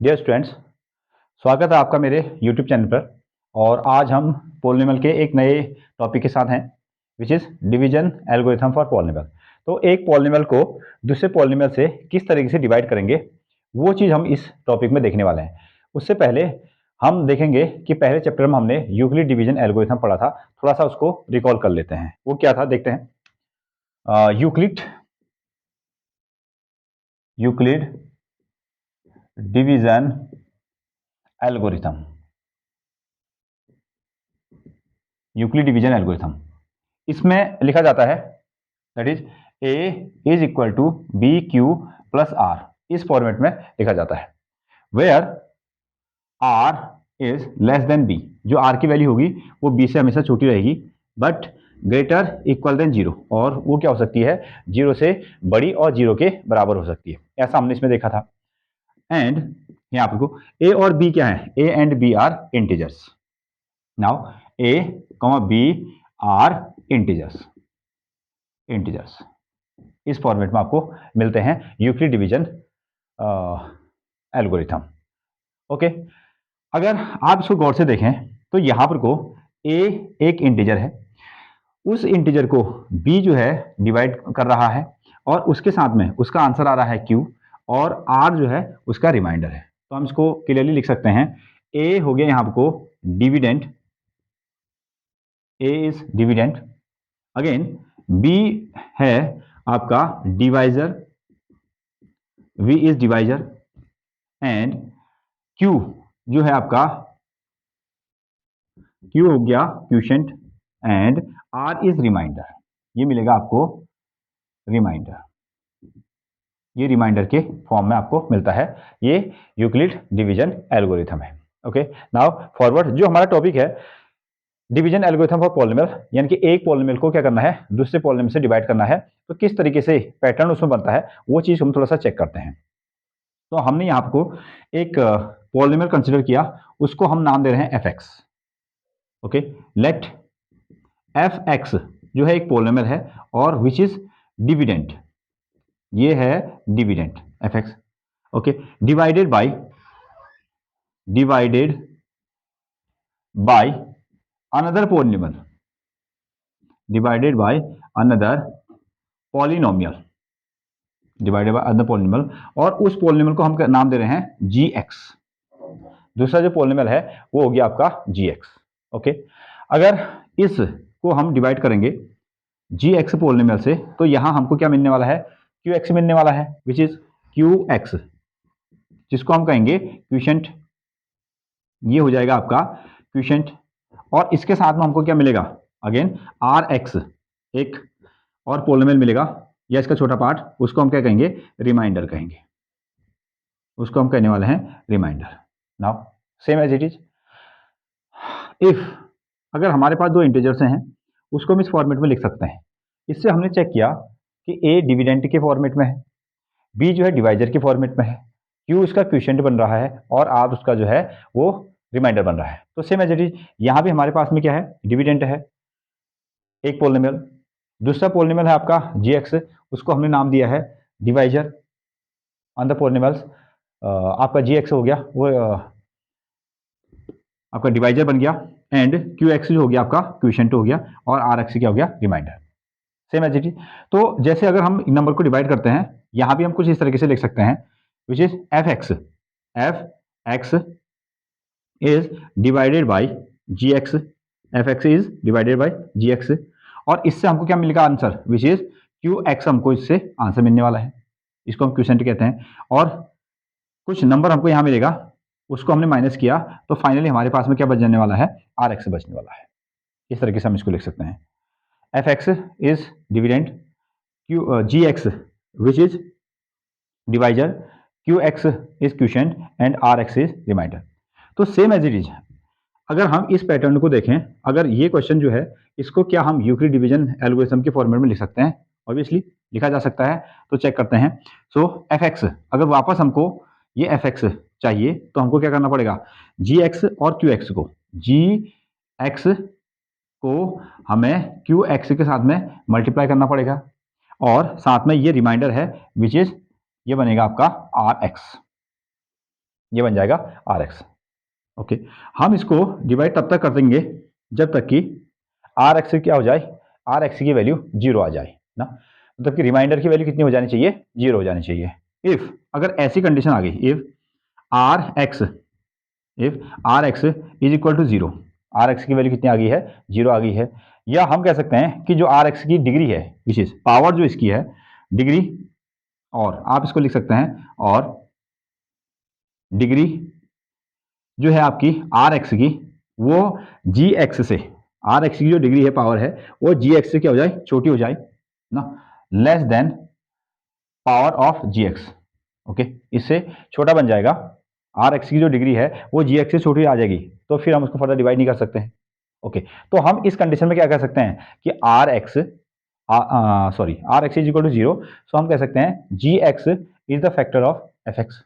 Dear students, स्वागत है आपका मेरे यूट्यूब चैनल पर। और आज हम पॉलिनोमियल के एक नए टॉपिक के साथ हैं, which is division algorithm for polynomial. तो एक पॉलिनोमियल को दूसरे पॉलिनोमियल से किस तरीके से डिवाइड करेंगे, वो चीज़ हम इस टॉपिक में देखने वाले हैं। उससे पहले हम देखेंगे कि पहले चैप्टर में हमने यूक्लिड डिवीजन एल्गोरिथम पढ़ा था, थोड़ा सा उसको रिकॉल कर लेते हैं। वो क्या था देखते हैं। Euclid division algorithm, Euclid division algorithm, इसमें लिखा जाता है that is A is equal to B Q plus R. इस फॉर्मेट में लिखा जाता है where R is less than B. जो आर की वैल्यू होगी वो बी से हमेशा छोटी रहेगी, but greater equal than zero, और वो क्या हो सकती है, जीरो से बड़ी और जीरो के बराबर हो सकती है। ऐसा हमने इसमें देखा था। एंड यहाँ आपको ए और बी क्या है, A and B are integers. Now A comma B are integers, इस फॉर्मेट में आपको मिलते हैं यूक्लिड डिवीजन एल्गोरिथम। ओके, अगर आप इसको गौर से देखें तो यहां पर को ए एक इंटीजर है, उस इंटीजर को बी जो है डिवाइड कर रहा है, और उसके साथ में उसका आंसर आ रहा है क्यू, और आर जो है उसका रिमाइंडर है। तो हम इसको क्लियरली लिख सकते हैं, ए हो गया यहां को dividend, A is dividend, again B है आपका divisor, V is divisor, and Q जो है आपका, Q हो गया quotient, and R is remainder. ये मिलेगा आपको रिमाइंडर, ये रिमाइंडर के फॉर्म में आपको मिलता है। ये यूक्लिड डिवीजन एल्गोरिथम है। ओके, नाउ फॉरवर्ड, जो हमारा टॉपिक है डिवीजन एल्गोरिथम फॉर पॉलिनोमियल, यानी कि एक पॉलिनोमियल को क्या करना है, दूसरे पॉलिनोमियल से डिवाइड करना है। तो किस तरीके से पैटर्न उसमें बनता है, वो चीज हम थोड़ा सा चेक करते हैं। तो हमने यहाँ आपको एक पॉलिनोमियल कंसीडर किया, उसको हम नाम दे रहे हैं fx। ओके, लेट fx जो है एक पॉलिनोमियल है और विच इज डिविडेंड, ये है dividend fx। Okay, divided by another polynomial, divided by another polynomial, divided by another polynomial, और उस पॉलिनोमियल को हम नाम दे रहे हैं gx। दूसरा जो पॉलिनोमियल है वो हो गया आपका gx। ओके, अगर इसको हम डिवाइड करेंगे gx पॉलिनोमियल से, तो यहां हमको क्या मिलने वाला है, qx मिलने वाला है, विच इज qx, जिसको हम कहेंगे क्यूशेंट। ये हो जाएगा आपका क्यूशेंट, और इसके साथ में हमको क्या मिलेगा, अगेन rx, एक और पॉलिनोमियल मिलेगा, या इसका छोटा पार्ट, उसको हम क्या कहेंगे, रिमाइंडर कहेंगे, उसको हम कहने वाले हैं remainder. Now same as it is, if अगर हमारे पास दो इंटीजर्स हैं, उसको हम इस फॉर्मेट में लिख सकते हैं। इससे हमने चेक किया कि ए डिविडेंड के फॉर्मेट में है, बी जो है डिवाइजर के फॉर्मेट में है, क्यू उसका क्वेश्चन बन रहा है, और आर उसका जो है वो रिमाइंडर बन रहा है। तो सेम एज इट इज यहाँ भी हमारे पास में क्या है, डिविडेंड है एक पॉलिनोमियल, दूसरा पॉलिनोमियल है आपका gx, उसको हमने नाम दिया है डिवाइजर ऑन द पॉलिनोमियल्स। आपका gx हो गया वो आपका डिवाइजर बन गया, एंड qx जो हो गया आपका क्वेश्चन हो गया, और rx क्या हो गया, remainder. Same as it is. तो जैसे अगर हम नंबर को डिवाइड करते हैं, यहां भी हम कुछ इस तरीके से लिख सकते हैं, which is fx is divided by gx, fx is divided by gx, और इससे हमको क्या मिलेगा आंसर, विच इज qx, हमको इससे आंसर मिलने वाला है, इसको हम क्वेश्चन कहते हैं। और कुछ नंबर हमको यहाँ मिलेगा, उसको हमने माइनस किया, तो फाइनली हमारे पास में क्या बच जाने वाला है, rx बचने वाला है। इस तरीके से हम इसको लिख सकते हैं, fx is dividend, gx which is divisor, qx is quotient and rx is remainder। तो सेम एज इट इज, अगर हम इस पैटर्न को देखें, अगर ये क्वेश्चन जो है, इसको क्या हम यूक्लिड डिवीजन एल्गोरिथम के फॉर्मेट में लिख सकते हैं, ऑब्वियसली लिखा जा सकता है। तो चेक करते हैं। सो fx, अगर वापस हमको ये fx चाहिए, तो हमको क्या करना पड़ेगा, gx और qx को, gx को हमें qx के साथ में मल्टीप्लाई करना पड़ेगा, और साथ में ये रिमाइंडर है, विच इज ये बनेगा आपका rx। ये बन जाएगा आर एक्स। ओके, हम इसको डिवाइड तब तक कर देंगे जब तक कि आर एक्स क्या हो जाए, आर एक्स की वैल्यू 0 आ जाए ना, मतलब कि रिमाइंडर की वैल्यू कितनी हो जानी चाहिए, 0 हो जानी चाहिए। इफ अगर ऐसी कंडीशन आ गई, if are x is equal to 0, R x की वैल्यू कितनी आ गई है, 0 आ गई है, या हम कह सकते हैं कि जो आर एक्स की डिग्री है, विशेष पावर जो इसकी है, डिग्री, और आप इसको लिख सकते हैं, और डिग्री जो है आपकी आर एक्स की, वो जी एक्स से, आर एक्स की जो डिग्री है, पावर है, वो जी एक्स से क्या हो जाए, छोटी हो जाए ना, less than power of ji X. Okay, इससे छोटा बन जाएगा, आर एक्स की जो डिग्री है वो जी एक्स से छोटी आ जाएगी, तो फिर हम उसको फर्दर डिवाइड नहीं कर सकते हैं। ओके, तो हम इस कंडीशन में क्या कह सकते हैं कि R X, sorry, R x is equal to 0, so हम कह सकते हैं G x is the factor of F X,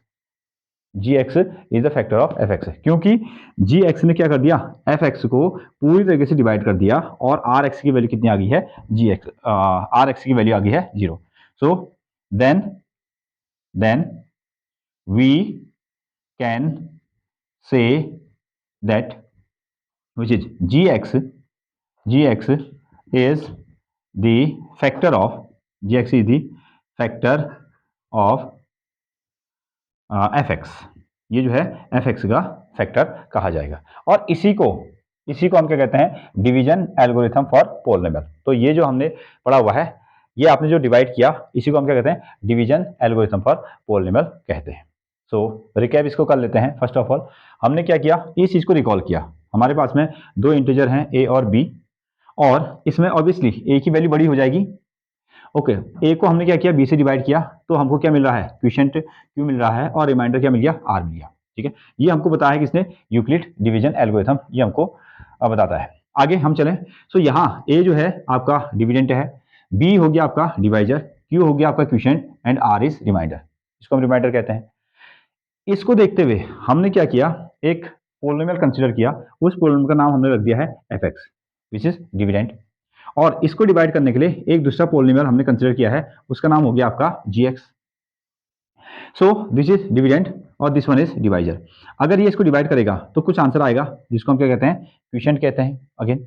G x is the factor of F X, क्योंकि जी एक्स ने क्या कर दिया, एफ एक्स को पूरी तरीके से डिवाइड कर दिया, और आर एक्स की वैल्यू कितनी आ गई है, जी एक्स, आर एक्स की वैल्यू आ गई है 0। So then we can say that which is gx is the factor of, gx is the factor of fx, ये जो है fx का फैक्टर कहा जाएगा। और इसी को हम क्या कहते हैं, डिवीजन एल्गोरिथम फॉर पॉलिनोमियल। तो ये जो हमने पढ़ा हुआ है, ये आपने जो डिवाइड किया, इसी को हम क्या कहते हैं, डिवीजन एल्गोरिथम फॉर पॉलिनोमियल कहते हैं। सो रिकैप इसको कर लेते हैं। फर्स्ट ऑफ ऑल हमने क्या किया, इस चीज को रिकॉल किया, हमारे पास में दो इंटीजर हैं ए और बी, और इसमें ऑब्वियसली ए की वैल्यू बड़ी हो जाएगी। ओके, ए को हमने क्या किया, बी से डिवाइड किया, तो हमको क्या मिल रहा है, क्विशेंट क्यू मिल रहा है, और रिमाइंडर क्या मिल गया, आर मिल गया। ठीक है, ये हमको बताया है किसने, यूक्लिड डिवीजन एल्गोरिथम, ये हमको बताता है। आगे हम चलें, सो यहाँ ए जो है आपका डिविडेंट है, बी हो गया आपका डिवाइजर, क्यू हो गया आपका क्विशेंट, एंड आर इज रिमाइंडर, इसको हम रिमाइंडर कहते हैं। इसको देखते हुए हमने क्या किया, एक पोलिनोमियल कंसीडर किया, उस पोलिनोमियल का नाम हमने रख दिया है f x, which is dividend, और इसको डिवाइड करने के लिए एक दूसरा पोलिनोमियल हमने कंसीडर किया है, उसका नाम हो गया आपका G X. So this is dividend और दिस वन इज डिवाइजर। अगर ये इसको डिवाइड करेगा तो कुछ आंसर आएगा, जिसको हम क्या कहते हैं, क्विशेंट कहते हैं अगेन,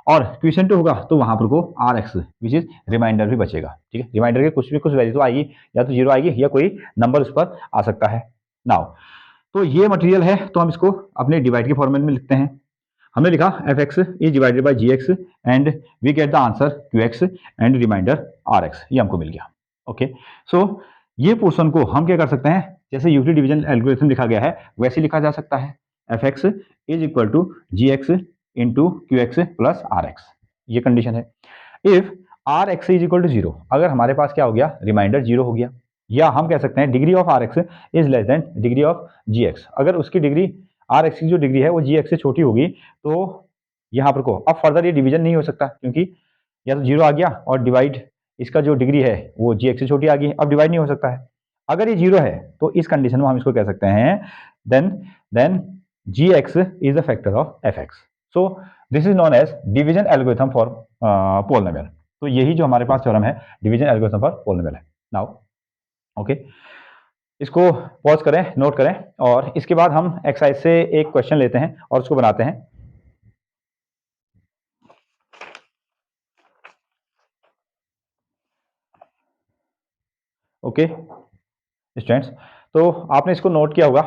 और क्विशेंट होगा तो वहां पर को r x which is remainder भी बचेगा। ठीक है, रिमाइंडर के कुछ वैल्यू तो आएगी, या तो 0 आएगी या कोई नंबर उस पर आ सकता है। नाउ तो ये मटेरियल है, तो हम इसको अपने डिवाइड के फॉर्मेट में लिखते हैं। हमने लिखा f x is divided by g x, and we get the answer q x and remainder r x, ये हमको मिल गया। ओके, सो ये पोर्शन को हम क्या कर सकते हैं, जैसे यूक्लिड डिवीजन एल्गोरिथम लिखा गया है वैसे लिखा जा सकता है, f x is equal to g x into q x plus r x, ये कंडीशन है। If are x is equal to 0, अगर हमारे पास क्या हो गया, रिमाइंडर 0 हो गया, या हम कह सकते हैं degree of r x is less than degree of ji x, अगर उसकी डिग्री, आर एक्स की जो डिग्री है वो जी एक्स से छोटी होगी, तो यहाँ पर को अब फर्दर ये डिवीजन नहीं हो सकता, क्योंकि या तो 0 आ गया, और डिवाइड इसका जो डिग्री है वो जी एक्स से छोटी आ गई, अब डिवाइड नहीं हो सकता है। अगर ये 0 है तो इस कंडीशन में हम इसको कह सकते हैं, then g x is the factor of F x. So this is known as division algorithm for polynomial. तो यही जो हमारे पास थ्योरम है, डिवीजन एल्गोरिथम फॉर पोलिनोमियल है। नाउ ओके, इसको पॉज करें, नोट करें, और इसके बाद हम एक्सरसाइज से एक क्वेश्चन लेते हैं और उसको बनाते हैं। ओके स्टूडेंट्स, तो आपने इसको नोट किया होगा।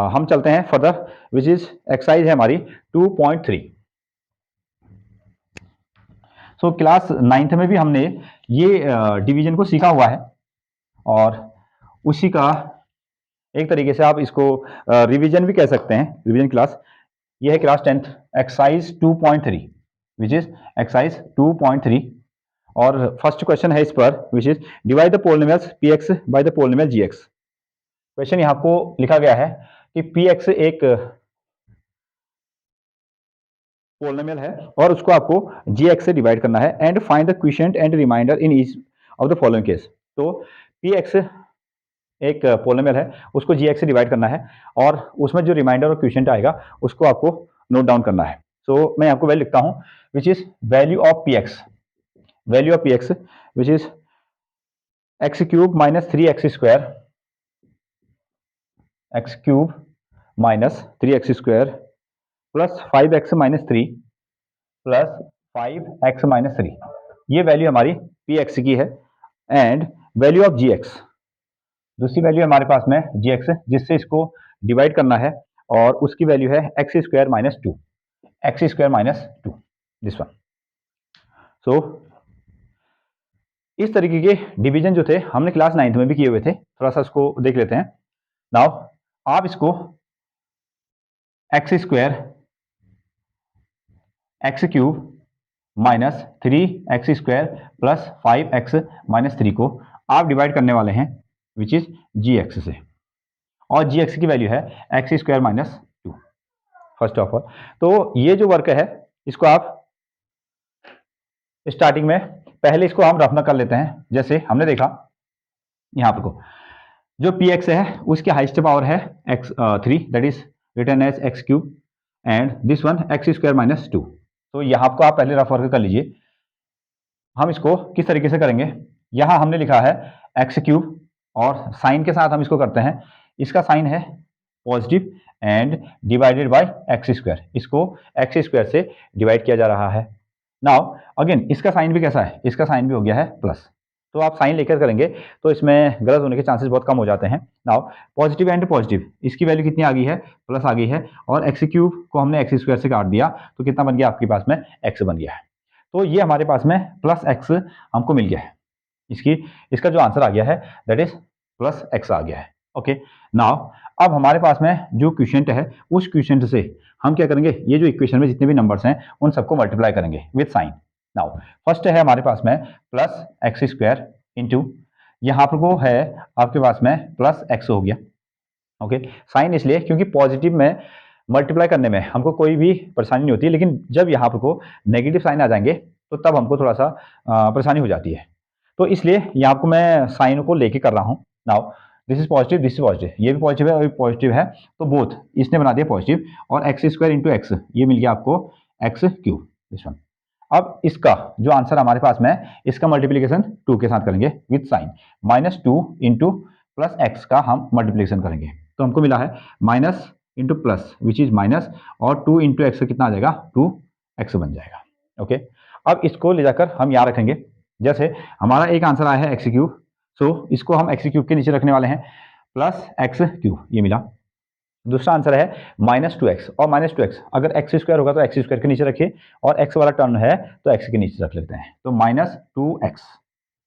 हम चलते हैं फर्दर, विच इज एक्सरसाइज है हमारी 2.3। सो क्लास 9th में भी हमने ये डिवीजन को सीखा हुआ है, और उसी का एक तरीके से आप इसको रिवीजन भी कह सकते हैं, रिवीजन क्लास। ये है class 10th exercise 2.3, which is exercise 2.3, और फर्स्ट क्वेश्चन है इस पर, which is divide the polynomials p x by the polynomial g x. Question यहाँ आपको लिखा गया है कि पी एक्स एक पोलिनोमियल है, और उसको आपको जी एक्स से डिवाइड करना है, and find the quotient and remainder in each of the following case. तो पी एक्स एक पोलिनोमियल है, उसको जी एक्स से डिवाइड करना है, और उसमें जो रिमाइंडर और क्विशेंट आएगा उसको आपको नोट डाउन करना है। सो मैं आपको वैल्यू लिखता हूँ, which is value of p x, value of p x which is x cube minus 3x square x cube minus 3x² plus 5x minus 3 plus 5x minus 3, ये वैल्यू हमारी p x की है। And value of ji x, दूसरी value हमारे पास में जी x, जिससे इसको डिवाइड करना है, और उसकी वैल्यू है x² minus 2, x² minus 2, this one. So इस तरीके के डिवीजन जो थे हमने क्लास 9th में भी किए हुए थे, थोड़ा सा उसको देख लेते हैं। नाउ आप इसको x² x cube minus 3x² plus 5x minus 3 को आप डिवाइड करने वाले हैं विच इज जी एक्स से, और जी एक्स की वैल्यू है x² minus 2 first of all. तो ये जो वर्क है इसको आप स्टार्टिंग में पहले इसको हम रफना कर लेते हैं। जैसे हमने देखा यहाँ पर को जो पी एक्स है उसकी हाइस्ट पावर है x3, that is written as x cube, and this one x² minus 2। तो यहाँ को आप पहले रफ वर्क कर लीजिए। हम इसको किस तरीके से करेंगे, यहाँ हमने लिखा है एक्स क्यूब और साइन के साथ हम इसको करते हैं, इसका साइन है positive and divided by x², इसको x² से डिवाइड किया जा रहा है। नाउ अगेन इसका साइन भी कैसा है, इसका साइन भी हो गया है प्लस, तो आप साइन लेकर करेंगे तो इसमें गलत होने के चांसेस बहुत कम हो जाते हैं। नाउ पॉजिटिव एंड पॉजिटिव, इसकी वैल्यू कितनी आ गई है, प्लस आ गई है, और एक्स क्यूब को हमने x² से काट दिया तो कितना बन गया आपके पास में, x बन गया है। तो ये हमारे पास में प्लस x हमको मिल गया है, इसका जो आंसर आ गया है दैट इज प्लस x आ गया है। ओके, नाउ अब हमारे पास में जो क्वेश्चन है उस क्वेश्चन से हम क्या करेंगे, ये जो इक्वेशन में जितने भी नंबर्स हैं उन सबको मल्टीप्लाई करेंगे विद साइन। नाउ फर्स्ट है हमारे पास में प्लस x² इंटू, यहाँ पर वो है आपके पास में प्लस x हो गया। ओके, साइन इसलिए क्योंकि पॉजिटिव में मल्टीप्लाई करने में हमको कोई भी परेशानी नहीं होती है, लेकिन जब यहाँ पर को नेगेटिव साइन आ जाएंगे तो तब हमको थोड़ा सा परेशानी हो जाती है। तो इसलिए यहाँ को मैं साइन को लेके कर रहा हूँ। Now this is positive, this is positive, ये भी पॉजिटिव है और भी पॉजिटिव है, तो बोथ इसने बना दिया पॉजिटिव, और x² इंटू एक्स ये मिल गया आपको एक्स क्यूब, दिस वन। अब इसका जो आंसर हमारे पास में इसका मल्टीप्लीकेशन 2 के साथ करेंगे with sign, -2 into plus x का हम मल्टीप्लीकेशन करेंगे, तो हमको मिला है minus into plus which is minus, और 2 इंटू एक्स कितना आ जाएगा, 2x बन जाएगा। ओके, अब इसको ले जाकर हम यहाँ रखेंगे। जैसे हमारा एक आंसर आया है एक्स क्यूब, सो इसको हम एक्स क्यूब के नीचे रखने वाले हैं, प्लस एक्स क्यूब ये मिला। दूसरा आंसर है -2x, और -2x अगर x² होगा तो x² के नीचे रखिए, और x वाला टर्म है तो x के नीचे रख लेते हैं, तो -2x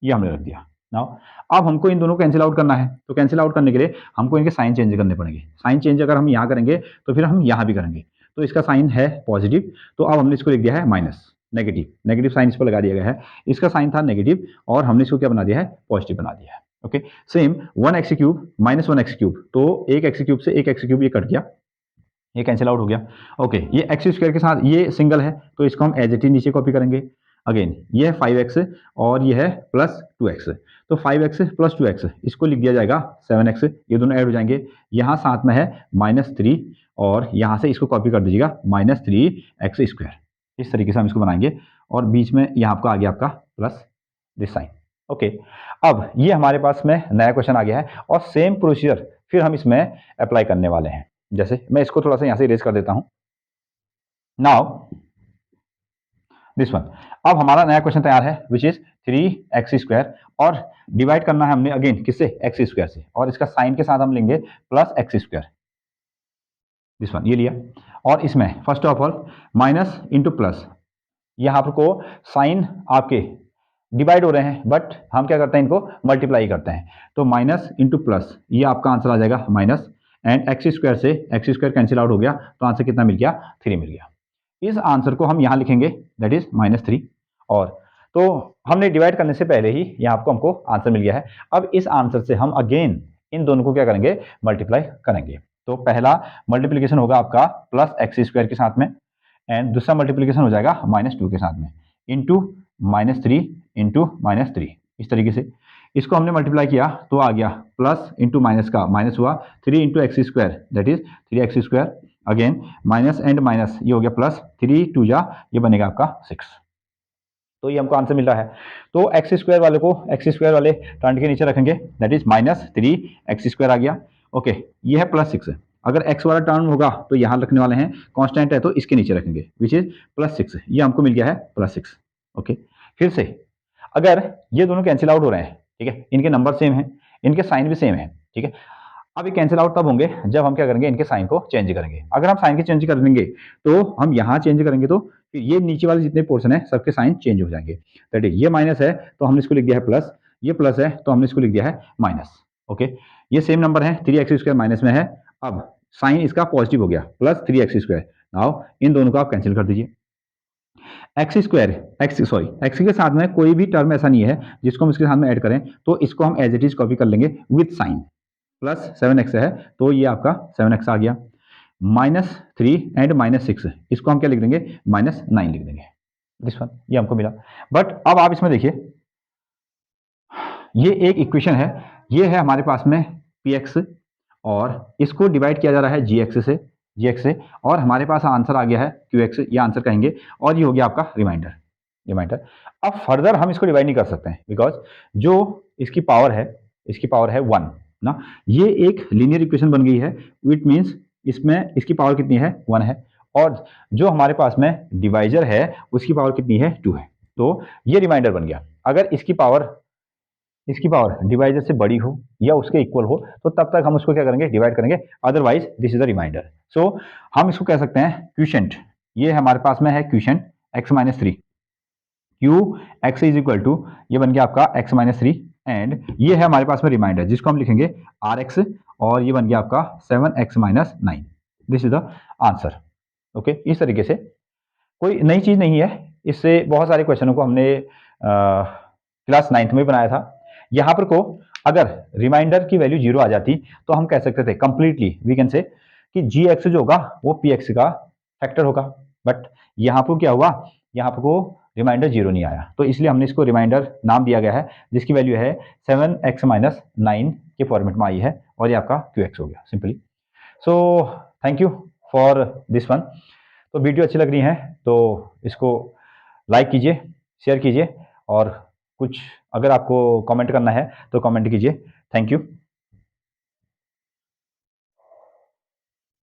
ये हमने रख दिया। नाउ अब हमको इन दोनों को कैंसिल आउट करना है, तो कैंसिल आउट करने के लिए हमको इनके साइन चेंज करने पड़ेंगे। साइन चेंज अगर हम यहाँ करेंगे तो फिर हम यहाँ भी करेंगे, तो इसका साइन है पॉजिटिव, तो अब हमने इसको लिख दिया है माइनस, नेगेटिव साइन इस पर लगा दिया गया है। इसका साइन था नेगेटिव और हमने इसको क्या बना दिया है, पॉजिटिव बना दिया है। Okay, same 1x cube minus 1x cube, तो एक एक्स क्यूब से एक एक्स क्यूब ये कट गया, ये कैंसिल आउट हो गया। ओके, ये x² के साथ ये सिंगल है तो इसको हम एज इट इज नीचे कॉपी करेंगे। अगेन ये है 5x और ये है प्लस 2x, तो 5x प्लस 2x इसको लिख दिया जाएगा 7x, ये दोनों ऐड हो जाएंगे। यहाँ साथ में है -3 और यहाँ से इसको कॉपी कर दीजिएगा -3x²। इस तरीके से हम इसको बनाएंगे, और बीच में यहाँ आपका आ गया आपका प्लस दिस साइन। ओके, अब ये हमारे पास में नया क्वेश्चन आ गया है, और सेम प्रोसीजर फिर हम इसमें अप्लाई करने वाले हैं। जैसे मैं इसको थोड़ा सा यहाँ से इरेज कर देता हूँ। नाउ दिस वन, अब हमारा नया क्वेश्चन तैयार है विच इज 3x², और डिवाइड करना है हमने अगेन किससे, x² से, और इसका साइन के साथ हम लेंगे प्लस x², दिस वन ये लिया। और इसमें first of all minus into plus, यहाँ पर को साइन आपके डिवाइड हो रहे हैं बट हम क्या करते हैं, इनको मल्टीप्लाई करते हैं, तो माइनस इंटू प्लस ये आपका आंसर आ जाएगा माइनस, एंड x² से x² कैंसिल आउट हो गया तो आंसर कितना मिल गया, 3 मिल गया। इस आंसर को हम यहाँ लिखेंगे दैट इज -3, और तो हमने डिवाइड करने से पहले ही यहाँ आपको हमको आंसर मिल गया है। अब इस आंसर से हम अगेन इन दोनों को क्या करेंगे, मल्टीप्लाई करेंगे। तो पहला मल्टीप्लीकेशन होगा आपका प्लस x² के साथ में, एंड दूसरा मल्टीप्लीकेशन हो जाएगा -2 के साथ में, इंटू -3 इंटू -3, इस तरीके से इसको हमने मल्टीप्लाई किया तो आ गया प्लस इंटू माइनस का माइनस हुआ, 3 into x² that is 3x², again minus and minus ये हो गया प्लस, 3 2 जा ये बनेगा आपका 6, तो ये हमको आंसर मिल रहा है। तो x² वाले को x² वाले टर्न के नीचे रखेंगे दैट इज -3x² आ गया, ओके, ये है +6। अगर x वाला टर्म होगा तो यहाँ रखने वाले हैं, कांस्टेंट है तो इसके नीचे रखेंगे, विच इज +6। ये हमको मिल गया है +6। ओके, फिर से अगर ये दोनों कैंसिल आउट हो रहे हैं, ठीक है, इनके नंबर सेम है, इनके साइन भी सेम है, ठीक है। अब ये कैंसिल आउट तब होंगे जब हम क्या करेंगे, इनके साइन को चेंज करेंगे। अगर हम साइन के चेंज कर देंगे तो हम यहाँ चेंज करेंगे तो फिर ये नीचे वाले जितने पोर्शन है सबके साइन चेंज हो जाएंगे। दैट इज ये माइनस है तो हमने इसको लिख दिया है प्लस, ये प्लस है तो हमने इसको लिख दिया है माइनस। ओके, ये सेम नंबर है, 3x² माइनस में है। अब साइन इसका पॉजिटिव हो गया, +3x²। नाउ इन दोनों को आप कैंसिल कर दीजिए। एक्स के साथ में कोई भी टर्म ऐसा नहीं है जिसको हम इसके साथ में ऐड करें, तो इसको हम एज इट इज कॉपी कर लेंगे विथ साइन। +7x है तो ये आपका 7x आ गया। -3 एंड -6, इसको हम क्या लिख देंगे, -9 लिख देंगे। दिस वन, ये हमको मिला। बट अब आप इसमें देखिए, ये एक इक्वेशन है, ये है हमारे पास में px और इसको डिवाइड किया जा रहा है gx से और हमारे पास आंसर आ गया है qx, ये आंसर कहेंगे और ये हो गया आपका रिमाइंडर। अब फर्दर हम इसको डिवाइड नहीं कर सकते हैं बिकॉज जो इसकी पावर है 1 ना। ये एक लीनियर इक्वेशन बन गई है, विच मीन्स इसमें इसकी पावर कितनी है, 1 है, और जो हमारे पास में डिवाइजर है उसकी पावर कितनी है, 2 है। तो ये रिमाइंडर बन गया। अगर इसकी पावर डिवाइजर से बड़ी हो या उसके इक्वल हो तो तब तक हम उसको क्या करेंगे, डिवाइड करेंगे, otherwise this is the remainder. So हम इसको कह सकते हैं क्यूशेंट। ये हमारे पास में है quotient x-3, q x is equal to, ये बन गया आपका x-3 एंड ये है हमारे पास में रिमाइंडर जिसको हम लिखेंगे rx और ये बन गया आपका 7x-9। This is the answer. Okay, इस तरीके से कोई नई चीज नहीं है, इससे बहुत सारे क्वेश्चनों को हमने क्लास 9th में बनाया था। यहाँ पर को अगर रिमाइंडर की वैल्यू 0 आ जाती तो हम कह सकते थे कंप्लीटली वी कैन से कि gx जो होगा वो px का फैक्टर होगा। बट यहाँ पर क्या हुआ, यहाँ पर को रिमाइंडर 0 नहीं आया, तो इसलिए हमने इसको रिमाइंडर नाम दिया गया है जिसकी वैल्यू है 7x-9 के फॉर्मेट में आई है और ये आपका qx हो गया simply. So thank you for this one. तो वीडियो अच्छी लग रही है तो इसको लाइक कीजिए, शेयर कीजिए और कुछ अगर आपको कमेंट करना है तो कमेंट कीजिए। Thank you.